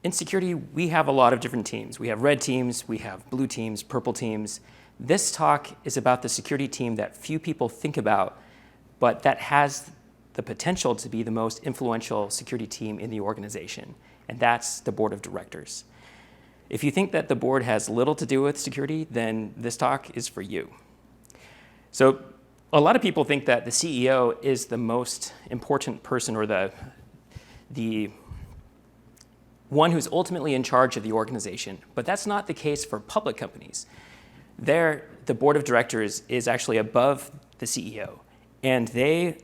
in security, we have a lot of different teams. We have red teams, we have blue teams, purple teams. This talk is about the security team that few people think about, but that has the potential to be the most influential security team in the organization, and that's the board of directors. If you think that the board has little to do with security, then this talk is for you. So a lot of people think that the CEO is the most important person, or the one who's ultimately in charge of the organization, but that's not the case for public companies. There, the board of directors is actually above the CEO, and they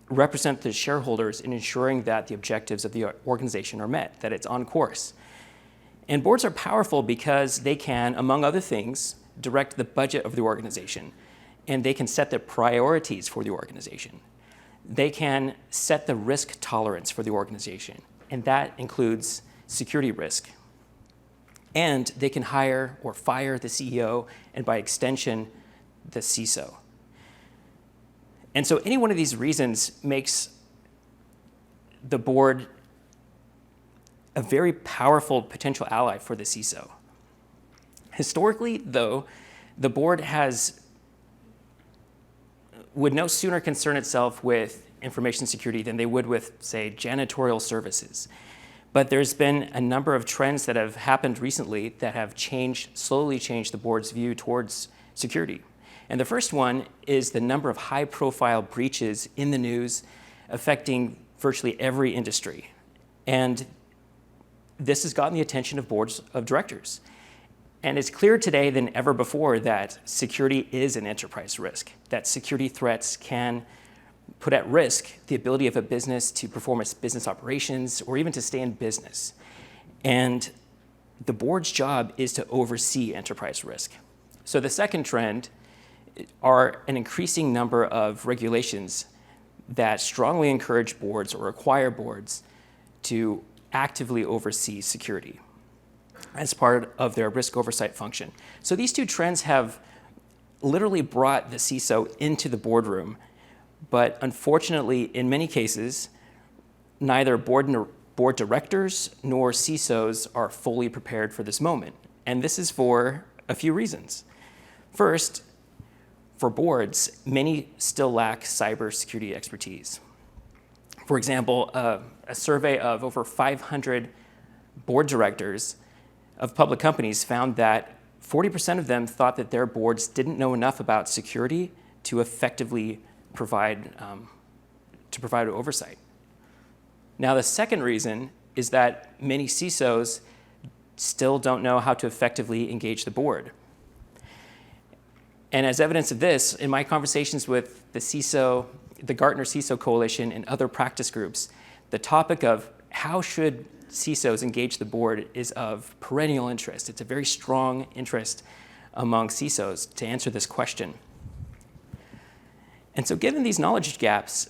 represent the shareholders in ensuring that the objectives of the organization are met, that it's on course. And boards are powerful because they can, among other things, direct the budget of the organization, and they can set the priorities for the organization. They can set the risk tolerance for the organization, and that includes security risk. And they can hire or fire the CEO, and by extension, the CISO. And so any one of these reasons makes the board a very powerful potential ally for the CISO. Historically, though, the board would no sooner concern itself with information security than they would with, say, janitorial services. But there's been a number of trends that have happened recently that have slowly changed the board's view towards security. And the first one is the number of high-profile breaches in the news affecting virtually every industry. And this has gotten the attention of boards of directors. And it's clearer today than ever before that security is an enterprise risk, that security threats can put at risk the ability of a business to perform its business operations or even to stay in business. And the board's job is to oversee enterprise risk. So the second trend are an increasing number of regulations that strongly encourage boards or require boards to actively oversee security as part of their risk oversight function. So these two trends have literally brought the CISO into the boardroom, but unfortunately, in many cases, neither board directors nor CISOs are fully prepared for this moment. And this is for a few reasons. First, for boards, many still lack cybersecurity expertise. For example, a survey of over 500 board directors of public companies found that 40% of them thought that their boards didn't know enough about security to effectively provide oversight. Now, the second reason is that many CISOs still don't know how to effectively engage the board. And as evidence of this, in my conversations with the Gartner CISO Coalition and other practice groups, the topic of how should CISOs engage the board is of perennial interest. It's a very strong interest among CISOs to answer this question. And so given these knowledge gaps,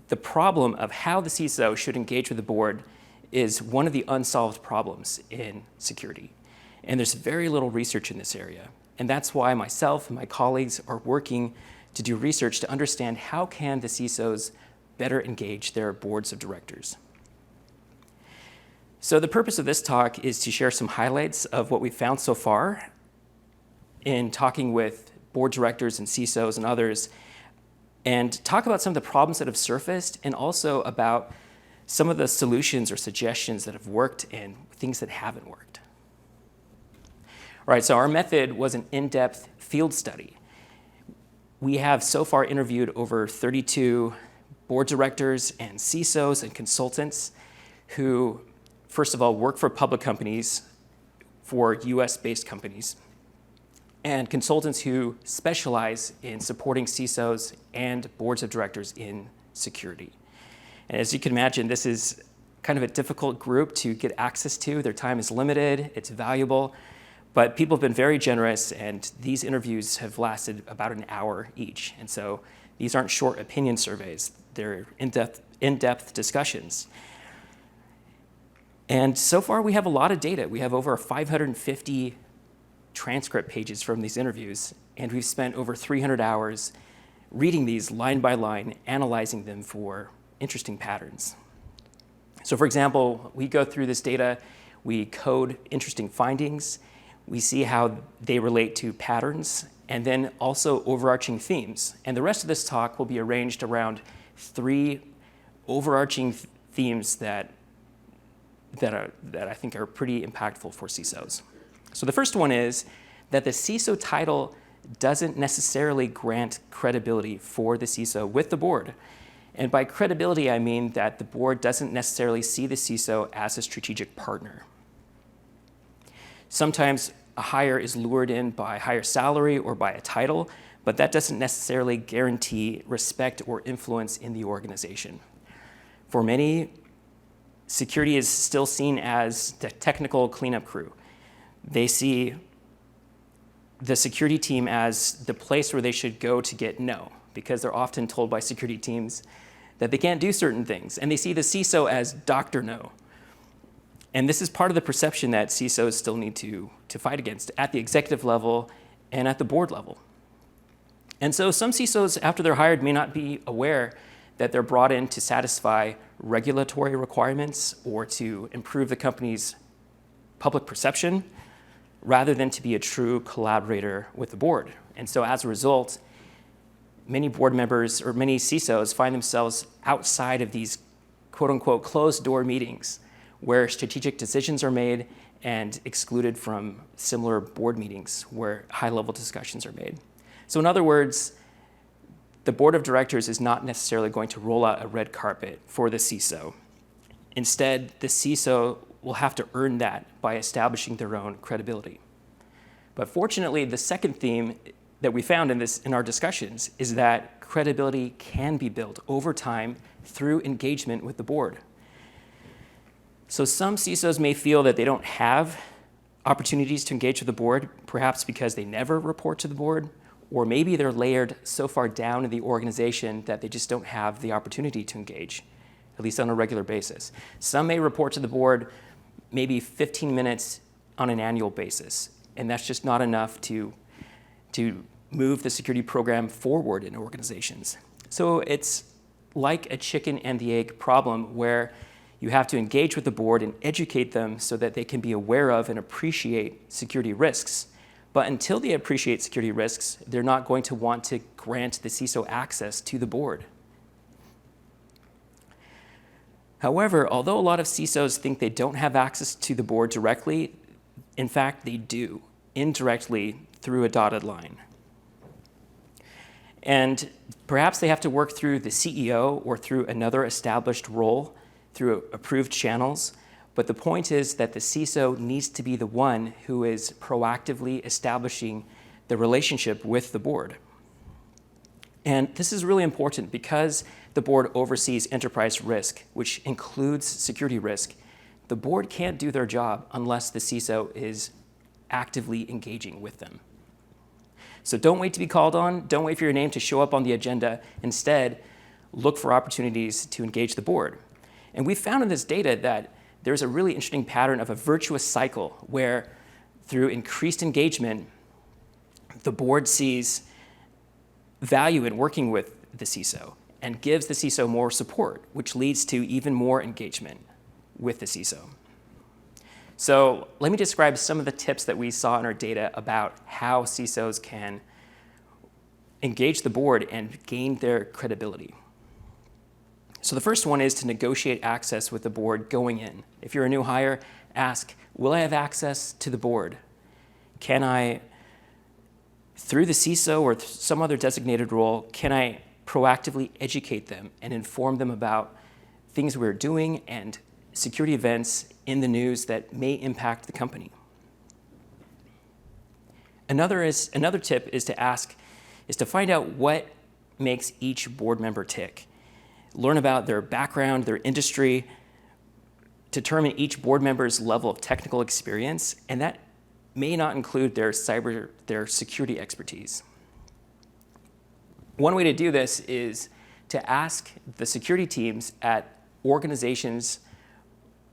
the problem of how the CISO should engage with the board is one of the unsolved problems in security. And there's very little research in this area. And that's why myself and my colleagues are working to do research to understand how can the CISOs better engage their boards of directors. So the purpose of this talk is to share some highlights of what we've found so far in talking with board directors and CISOs and others, and talk about some of the problems that have surfaced and also about some of the solutions or suggestions that have worked and things that haven't worked. All right, so our method was an in-depth field study. We have so far interviewed over 32 board directors and CISOs and consultants who, first of all, work for public companies, for US-based companies, and consultants who specialize in supporting CISOs and boards of directors in security. And as you can imagine, this is kind of a difficult group to get access to. Their time is limited, it's valuable, but people have been very generous, and these interviews have lasted about an hour each. And so these aren't short opinion surveys, they're in-depth discussions. And so far, we have a lot of data. We have over 550 transcript pages from these interviews, and we've spent over 300 hours reading these line by line, analyzing them for interesting patterns. So for example, we go through this data, we code interesting findings, we see how they relate to patterns, and then also overarching themes. And the rest of this talk will be arranged around 3 overarching themes that I think are pretty impactful for CISOs. So the first one is that the CISO title doesn't necessarily grant credibility for the CISO with the board. And by credibility, I mean that the board doesn't necessarily see the CISO as a strategic partner. Sometimes a hire is lured in by higher salary or by a title, but that doesn't necessarily guarantee respect or influence in the organization. For many, security is still seen as the technical cleanup crew. They see the security team as the place where they should go to get no, because they're often told by security teams that they can't do certain things. And they see the CISO as Dr. No. And this is part of the perception that CISOs still need to fight against at the executive level and at the board level. And so some CISOs, after they're hired, may not be aware that they're brought in to satisfy regulatory requirements or to improve the company's public perception, rather than to be a true collaborator with the board. And so as a result, many board members or many CISOs find themselves outside of these quote unquote closed door meetings where strategic decisions are made and excluded from similar board meetings where high level discussions are made. So in other words, the board of directors is not necessarily going to roll out a red carpet for the CISO. Instead, the CISO will have to earn that by establishing their own credibility. But fortunately, the second theme that we found in our discussions is that credibility can be built over time through engagement with the board. So some CISOs may feel that they don't have opportunities to engage with the board, perhaps because they never report to the board, or maybe they're layered so far down in the organization that they just don't have the opportunity to engage, at least on a regular basis. Some may report to the board maybe 15 minutes on an annual basis, and that's just not enough to move the security program forward in organizations. So it's like a chicken and the egg problem where you have to engage with the board and educate them so that they can be aware of and appreciate security risks. But until they appreciate security risks, they're not going to want to grant the CISO access to the board. However, although a lot of CISOs think they don't have access to the board directly, in fact, they do, indirectly through a dotted line. And perhaps they have to work through the CEO or through another established role through approved channels. But the point is that the CISO needs to be the one who is proactively establishing the relationship with the board. And this is really important because the board oversees enterprise risk, which includes security risk. The board can't do their job unless the CISO is actively engaging with them. So don't wait to be called on. Don't wait for your name to show up on the agenda. Instead, look for opportunities to engage the board. And we found in this data that there's a really interesting pattern of a virtuous cycle where through increased engagement, the board sees value in working with the CISO and gives the CISO more support, which leads to even more engagement with the CISO. So let me describe some of the tips that we saw in our data about how CISOs can engage the board and gain their credibility. So the first one is to negotiate access with the board going in. If you're a new hire, ask, will I have access to the board? Can I, through the CISO or some other designated role, can I proactively educate them and inform them about things we're doing and security events in the news that may impact the company? Another tip is to find out what makes each board member tick. Learn about their background, their industry, determine each board member's level of technical experience, and that may not include their security expertise. One way to do this is to ask the security teams at organizations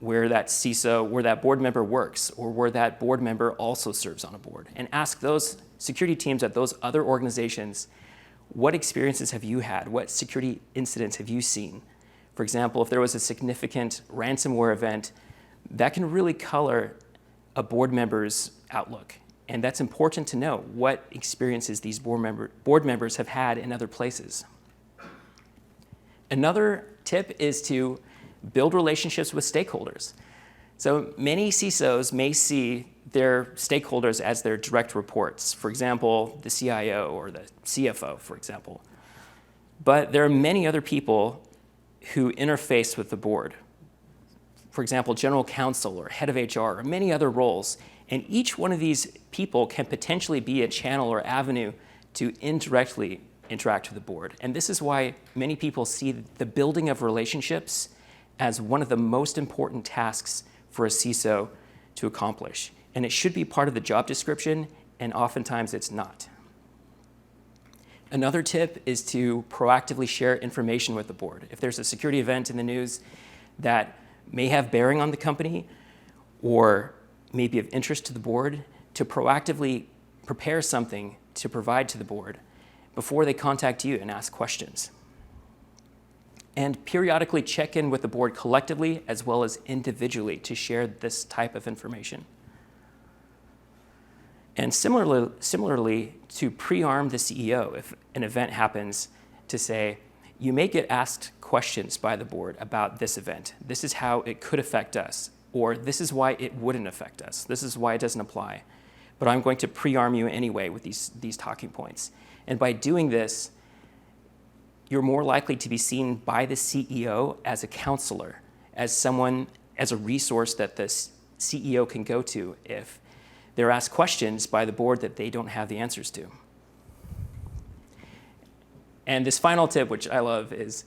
where that CISO, where that board member works, or where that board member also serves on a board, and ask those security teams at those other organizations, what experiences have you had? What security incidents have you seen? For example, if there was a significant ransomware event that can really color a board member's outlook. And that's important to know what experiences these board members have had in other places. Another tip is to build relationships with stakeholders. So many CISOs may see their stakeholders as their direct reports, for example, the CIO or the CFO, for example. But there are many other people who interface with the board. For example, general counsel or head of HR or many other roles. And each one of these people can potentially be a channel or avenue to indirectly interact with the board. And this is why many people see the building of relationships as one of the most important tasks for a CISO to accomplish. And it should be part of the job description, and oftentimes it's not. Another tip is to proactively share information with the board. If there's a security event in the news that may have bearing on the company or may be of interest to the board, to proactively prepare something to provide to the board before they contact you and ask questions. And periodically check in with the board collectively as well as individually to share this type of information. And similarly, to pre-arm the CEO if an event happens, to say, you may get asked questions by the board about this event. This is how it could affect us, or this is why it wouldn't affect us. This is why it doesn't apply. But I'm going to pre-arm you anyway with these talking points. And by doing this, you're more likely to be seen by the CEO as a counselor, as someone, as a resource that the CEO can go to if they're asked questions by the board that they don't have the answers to. And this final tip, which I love, is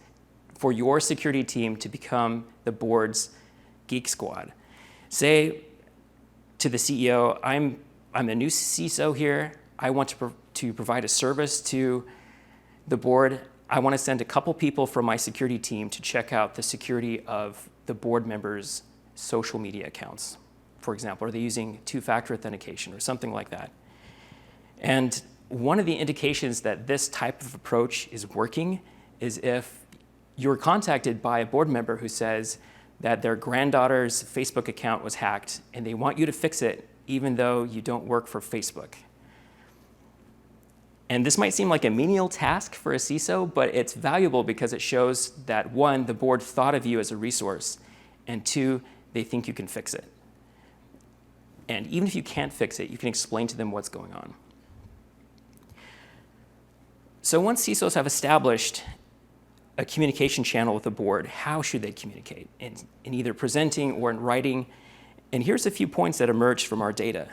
for your security team to become the board's geek squad. Say to the CEO, I'm the new CISO here. I want to provide a service to the board. I want to send a couple people from my security team to check out the security of the board members' social media accounts. For example, are they using two-factor authentication or something like that? And one of the indications that this type of approach is working is if you're contacted by a board member who says that their granddaughter's Facebook account was hacked and they want you to fix it even though you don't work for Facebook. And this might seem like a menial task for a CISO, but it's valuable because it shows that, one, the board thought of you as a resource, and two, they think you can fix it. And even if you can't fix it, you can explain to them what's going on. So once CISOs have established a communication channel with the board, how should they communicate? In either presenting or in writing. And here's a few points that emerged from our data.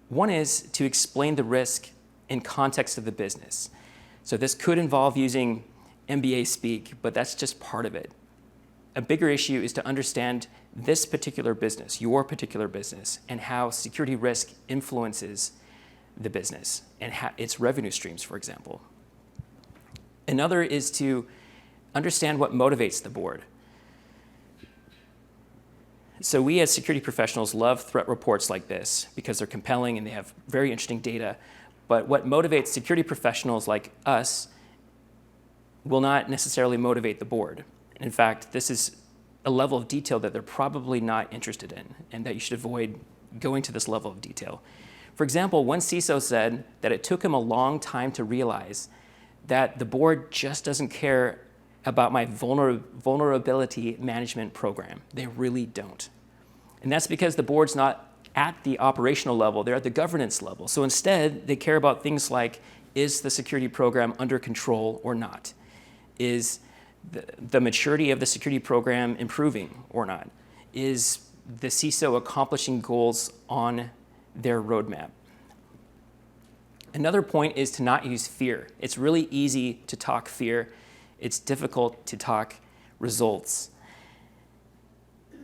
One is to explain the risk in context of the business. So this could involve using MBA speak, but that's just part of it. A bigger issue is to understand this particular business, your particular business, and how security risk influences the business and its revenue streams, for example. Another is to understand what motivates the board. So we as security professionals love threat reports like this because they're compelling and they have very interesting data. But what motivates security professionals like us will not necessarily motivate the board. In fact, this is a level of detail that they're probably not interested in and that you should avoid going to this level of detail. For example, one CISO said that it took him a long time to realize that the board just doesn't care about my vulnerability management program. They really don't. And that's because the board's not at the operational level, they're at the governance level. So instead, they care about things like, is the security program under control or not? Is the maturity of the security program improving or not? Is the CISO accomplishing goals on their roadmap? Another point is to not use fear. It's really easy to talk fear. It's difficult to talk results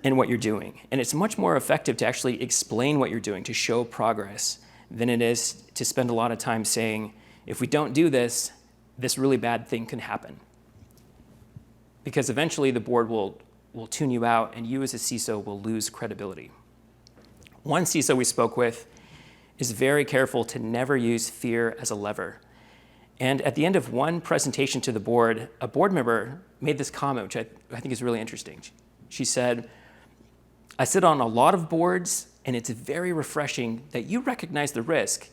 and what you're doing. And it's much more effective to actually explain what you're doing, to show progress, than it is to spend a lot of time saying, if we don't do this, this really bad thing can happen. Because eventually the board will tune you out and you as a CISO will lose credibility. One CISO we spoke with is very careful to never use fear as a lever. And at the end of one presentation to the board, a board member made this comment, which I think is really interesting. She said, I sit on a lot of boards, and it's very refreshing that you recognize the risk,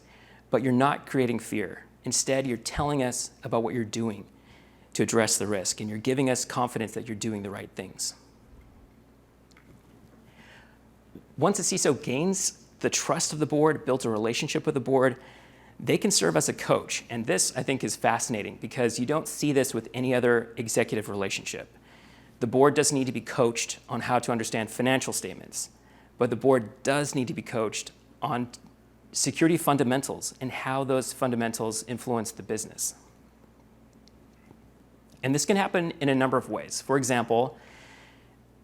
but you're not creating fear. Instead, you're telling us about what you're doing to address the risk, and you're giving us confidence that you're doing the right things. Once a CISO gains the trust of the board, builds a relationship with the board, they can serve as a coach. And this, I think, is fascinating because you don't see this with any other executive relationship. The board doesn't need to be coached on how to understand financial statements, but the board does need to be coached on security fundamentals and how those fundamentals influence the business. And this can happen in a number of ways. For example,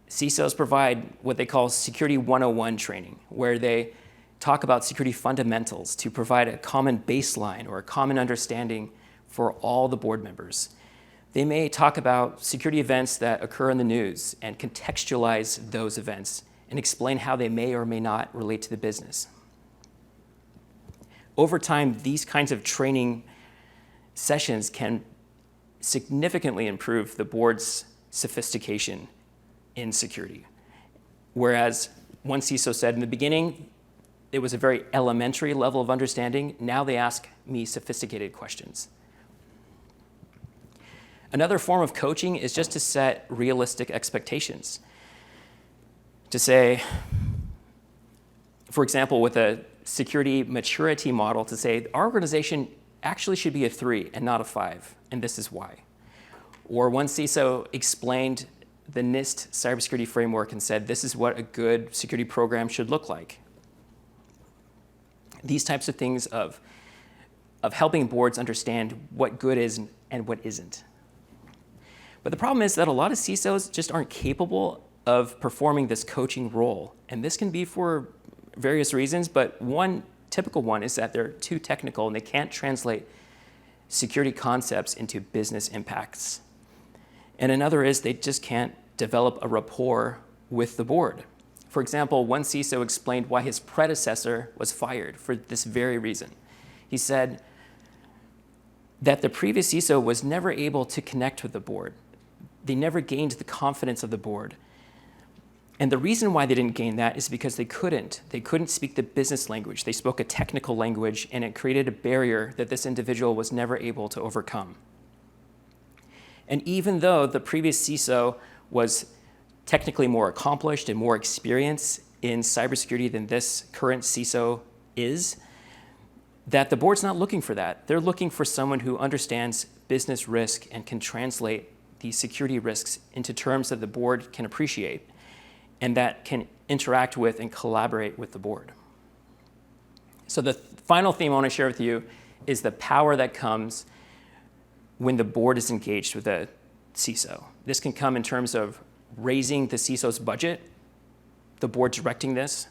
CISOs provide what they call Security 101 training, where they talk about security fundamentals to provide a common baseline or a common understanding for all the board members. They may talk about security events that occur in the news and contextualize those events and explain how they may or may not relate to the business. Over time, these kinds of training sessions can significantly improve the board's sophistication in security. Whereas one CISO said in the beginning, it was a very elementary level of understanding. Now they ask me sophisticated questions. Another form of coaching is just to set realistic expectations. To say, for example, with a security maturity model, to say our organization actually should be a 3 and not a 5, and this is why. Or one CISO explained the NIST cybersecurity framework and said, this is what a good security program should look like. These types of things of helping boards understand what good is and what isn't. But the problem is that a lot of CISOs just aren't capable of performing this coaching role. And this can be for various reasons, but one typical one is that they're too technical and they can't translate security concepts into business impacts. And another is they just can't develop a rapport with the board. For example, one CISO explained why his predecessor was fired for this very reason. He said that the previous CISO was never able to connect with the board. They never gained the confidence of the board. And the reason why they didn't gain that is because they couldn't. They couldn't speak the business language. They spoke a technical language, and it created a barrier that this individual was never able to overcome. And even though the previous CISO was technically more accomplished and more experienced in cybersecurity than this current CISO is, that the board's not looking for that. They're looking for someone who understands business risk and can translate these security risks into terms that the board can appreciate and that can interact with and collaborate with the board. So the final theme I want to share with you is the power that comes when the board is engaged with a CISO. This can come in terms of raising the CISO's budget, the board directing this,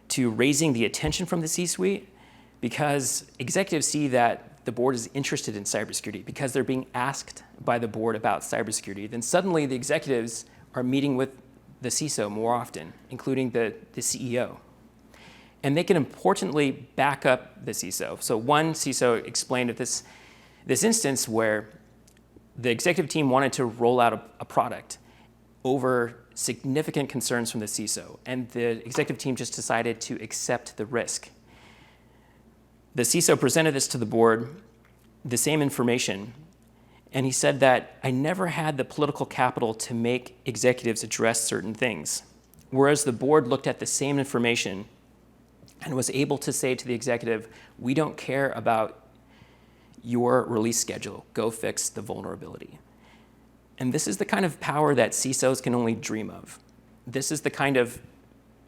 to raising the attention from the C-suite, because executives see that the board is interested in cybersecurity, because they're being asked by the board about cybersecurity. Then suddenly the executives are meeting with the CISO more often, including the CEO. And they can importantly back up the CISO. So one CISO explained at this instance where the executive team wanted to roll out a product over significant concerns from the CISO, and the executive team just decided to accept the risk. The CISO presented this to the board, the same information, and he said that I never had the political capital to make executives address certain things, whereas the board looked at the same information and was able to say to the executive, we don't care about your release schedule, go fix the vulnerability. And this is the kind of power that CISOs can only dream of. This is the kind of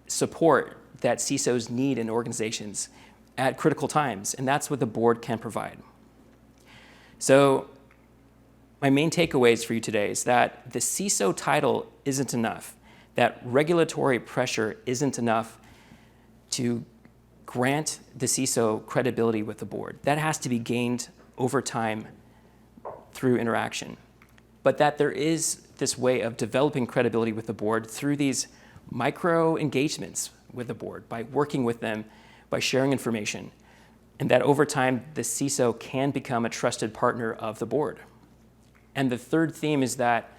support that CISOs need in organizations at critical times, and that's what the board can provide. So my main takeaways for you today is that the CISO title isn't enough, that regulatory pressure isn't enough to grant the CISO credibility with the board. That has to be gained over time through interaction. But that there is this way of developing credibility with the board through these micro engagements with the board, by working with them, by sharing information, and that over time the CISO can become a trusted partner of the board. And the third theme is that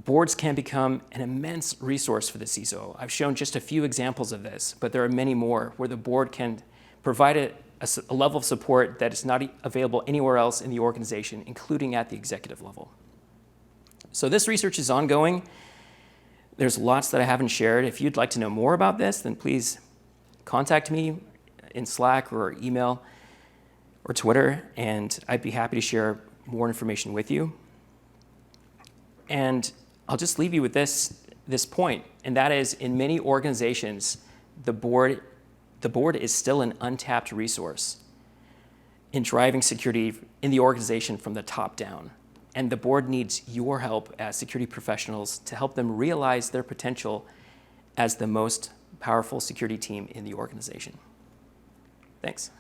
Boards can become an immense resource for the CISO. I've shown just a few examples of this, but there are many more where the board can provide a level of support that is not available anywhere else in the organization, including at the executive level. So this research is ongoing. There's lots that I haven't shared. If you'd like to know more about this, then please contact me in Slack or email or Twitter, and I'd be happy to share more information with you. And I'll just leave you with this point, and that is, in many organizations, the board is still an untapped resource in driving security in the organization from the top down. And the board needs your help as security professionals to help them realize their potential as the most powerful security team in the organization. Thanks.